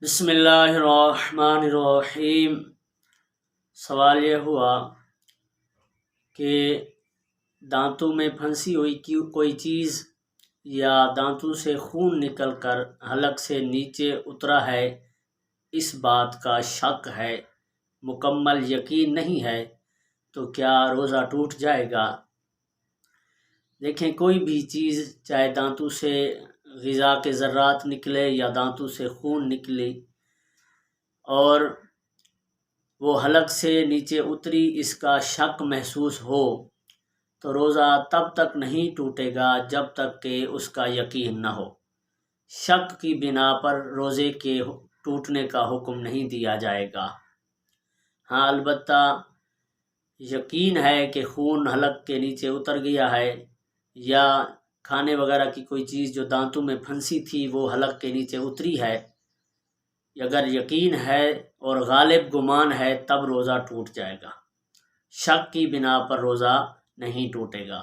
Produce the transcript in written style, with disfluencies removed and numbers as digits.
بسم اللہ الرحمن الرحیم۔ سوال یہ ہوا کہ دانتوں میں پھنسی ہوئی کوئی چیز یا دانتوں سے خون نکل کر حلق سے نیچے اترا ہے، اس بات کا شک ہے، مکمل یقین نہیں ہے، تو کیا روزہ ٹوٹ جائے گا؟ دیکھیں، کوئی بھی چیز چاہے دانتوں سے غذا کے ذرات نکلے یا دانتوں سے خون نکلے اور وہ حلق سے نیچے اتری، اس کا شک محسوس ہو تو روزہ تب تک نہیں ٹوٹے گا جب تک کہ اس کا یقین نہ ہو۔ شک کی بنا پر روزے کے ٹوٹنے کا حکم نہیں دیا جائے گا۔ ہاں، البتہ یقین ہے کہ خون حلق کے نیچے اتر گیا ہے یا کھانے وغیرہ کی کوئی چیز جو دانتوں میں پھنسی تھی وہ حلق کے نیچے اتری ہے، اگر یقین ہے اور غالب گمان ہے تب روزہ ٹوٹ جائے گا۔ شک کی بنا پر روزہ نہیں ٹوٹے گا۔